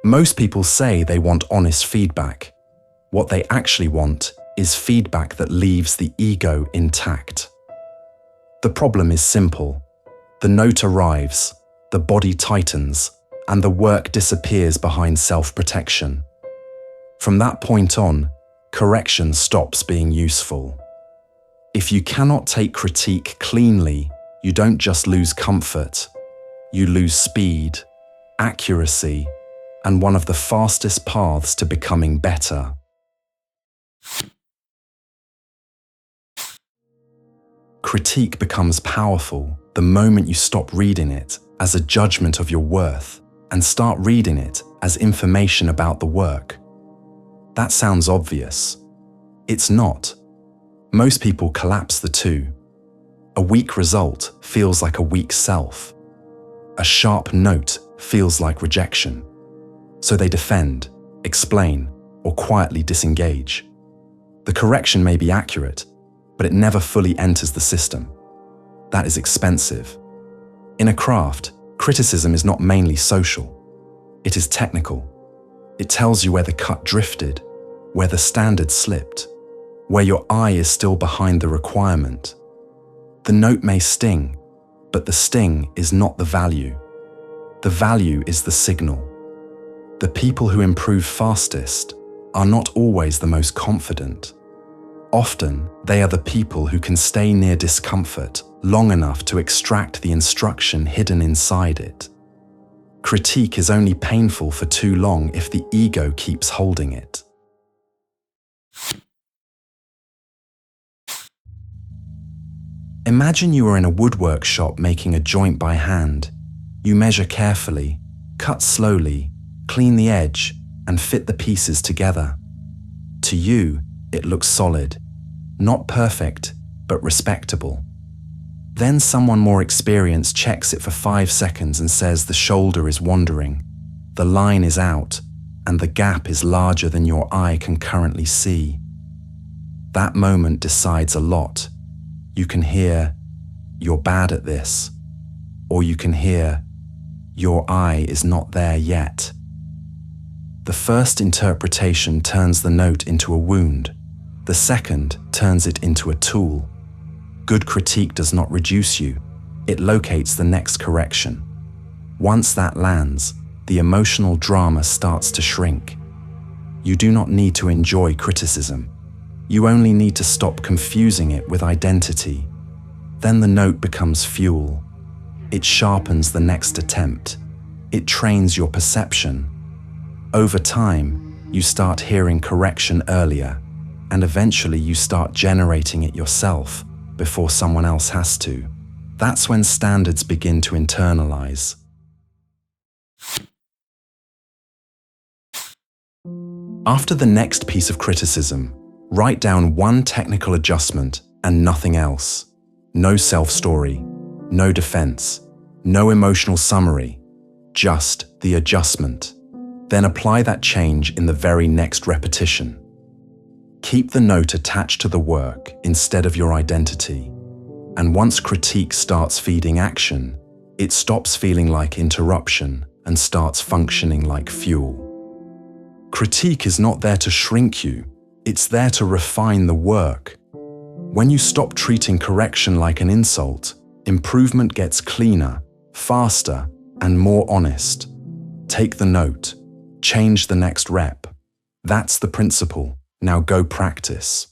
Most people say they want honest feedback. What they actually want is feedback that leaves the ego intact. The problem is simple. The note arrives, the body tightens, and the work disappears behind self-protection. From that point on, correction stops being useful. If you cannot take critique cleanly, you don't just lose comfort, you lose speed, accuracy, and one of the fastest paths to becoming better. Critique becomes powerful the moment you stop reading it as a judgment of your worth and start reading it as information about the work. That sounds obvious. It's not. Most people collapse the two. A weak result feels like a weak self. A sharp note feels like rejection. So they defend, explain, or quietly disengage. The correction may be accurate, but it never fully enters the system. That is expensive. In a craft, criticism is not mainly social. It is technical. It tells you where the cut drifted, where the standard slipped, where your eye is still behind the requirement. The note may sting, but the sting is not the value. The value is the signal. The people who improve fastest are not always the most confident. Often, they are the people who can stay near discomfort long enough to extract the instruction hidden inside it. Critique is only painful for too long if the ego keeps holding it. Imagine you are in a woodwork shop making a joint by hand. You measure carefully, cut slowly, clean the edge, and fit the pieces together. To you, it looks solid. Not perfect, but respectable. Then someone more experienced checks it for 5 seconds and says the shoulder is wandering, the line is out, and the gap is larger than your eye can currently see. That moment decides a lot. You can hear, "You're bad at this," or you can hear, "Your eye is not there yet." The first interpretation turns the note into a wound. The second turns it into a tool. Good critique does not reduce you, it locates the next correction. Once that lands, the emotional drama starts to shrink. You do not need to enjoy criticism. You only need to stop confusing it with identity. Then the note becomes fuel. It sharpens the next attempt. It trains your perception. Over time, you start hearing correction earlier, and eventually you start generating it yourself before someone else has to. That's when standards begin to internalize. After the next piece of criticism, write down one technical adjustment and nothing else. No self-story, no defense, no emotional summary, just the adjustment. Then apply that change in the very next repetition. Keep the note attached to the work instead of your identity. And once critique starts feeding action, it stops feeling like interruption and starts functioning like fuel. Critique is not there to shrink you, it's there to refine the work. When you stop treating correction like an insult, improvement gets cleaner, faster, and more honest. Take the note, change the next rep. That's the principle. Now go practice.